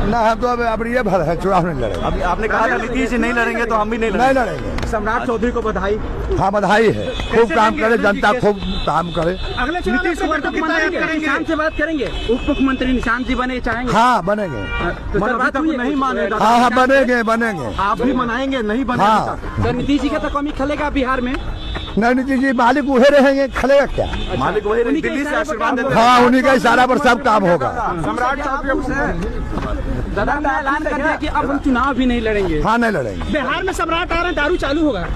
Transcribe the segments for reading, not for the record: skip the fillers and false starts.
ना हम तो अब ये भर है, चुनाव नहीं लड़ेंगे। अभी आपने कहा था नीतीश जी नहीं लड़ेंगे तो हम भी नहीं लड़ेंगे। सम्राट चौधरी को बधाई। हाँ बधाई है, खूब काम करे, जनता खूब काम करे। अगले नीतीश कुमार निशांत से बात करेंगे, उप मुख्यमंत्री निशांत जी बने चाहेंगे? हाँ बनेंगे। बात नहीं माने? हाँ बनेंगे। आप भी मनाएंगे? नहीं बनेगा? हाँ। तो नीतीश जी का तो कमी खलेगा बिहार में? नहीं नीतीश जी मालिक वही रहेंगे, खलेगा क्या? मालिक वही रहेंगे, दिल्ली से आशीर्वाद देते हैं। हाँ उन्हीं का इशारा पर सब काम होगा। सम्राट चौधरी दादा ऐलान कर दिया कि अब हम चुनाव भी नहीं लड़ेंगे। हाँ नहीं लड़ेंगे। बिहार में सम्राट आ रहे हैं, दारू चालू होगा?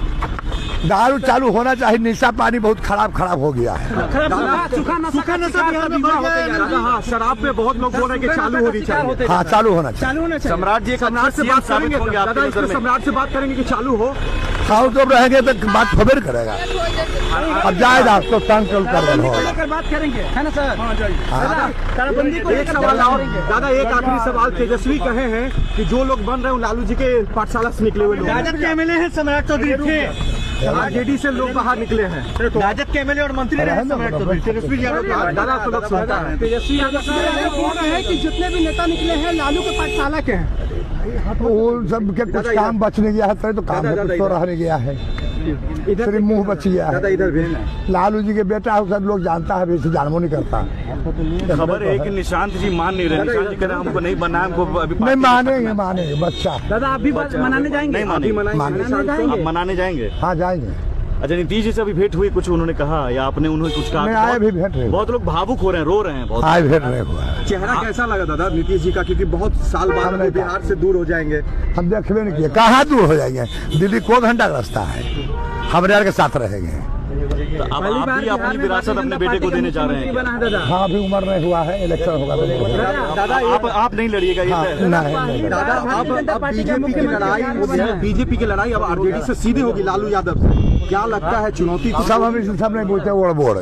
दारू चालू होना चाहिए, निशा पानी बहुत खराब हो गया है। सूखा नशा बिहार में बढ़ गया। हाँ, शराब पे बहुत लोग बोल रहे हैं कि चालू होनी चाहिए। हाँ चालू होना चाहिए। सम्राट जी सम्राट से बात करेंगे, सम्राट से बात करेंगे कि चालू हो। हाँ तो रहेंगे तो बात खबर करेगा। अब जाएगा तो तंग कर बात करेंगे, है ना सर? ताराबंदी को एक सवाल और दादा, एक आखिरी सवाल। तेजस्वी कहे हैं कि जो लोग बन रहे हैं लालू जी के पाठशाला से निकले हुए लोग। राजद के एमएलए हैं सम्राट चौधरी थे, आरजेडी से लोग बाहर निकले हैं। राजद के एमएलए और मंत्री रहे सम्राट चौधरी। तेजस्वी यादव दादा तो लोग सुनता है, तेजस्वी यादव है कि जितने भी नेता निकले हैं लालू के पाठशाला के हैं। वो सब के कुछ काम बचने गया है, तो काम तो रहने गया है, इधर मुंह बच गया है। इधर भी लालू जी के बेटा सब लोग जानता है, वैसे जानबो नहीं करता। खबर है कि निशांत जी मान नहीं रहे, निशांत जी कह रहे हैं हमको नहीं बना, हमको अभी नहीं मानेंगे बच्चा। दादा आप भी मनाने जाएंगे? नहीं मानेंगे, मनाने जाएंगे। हाँ जाएंगे। अच्छा नीतीश जी से अभी भेंट हुई, कुछ उन्होंने कहा या आपने उन्हें कुछ कहा? आए भी भेंट रहे, बहुत लोग भावुक हो रहे हैं, रो रहे हैं बहुत। आए भेंट रहे हुआ है। चेहरा कैसा लगा दादा नीतीश जी का, क्योंकि बहुत साल बाद बिहार से दूर हो जाएंगे? हम देखबे नहीं किए, कहाँ दूर हो जाएंगे? दिल्ली को घंटा का रास्ता है, हमारे के साथ रहेंगे। तो अब आप भी अपनी विरासत अपने बेटे को देने जा रहे हैं? हाँ अभी उम्र नहीं हुआ है, इलेक्शन होगा तो दादा आप नहीं लड़िएगा ये? नहीं दादा अब बीजेपी की लड़ाई अब आरजेडी से सीधे होगी लालू यादव से, क्या लगता है चुनौती? सब नहीं बोलते, ओड़ बोड़।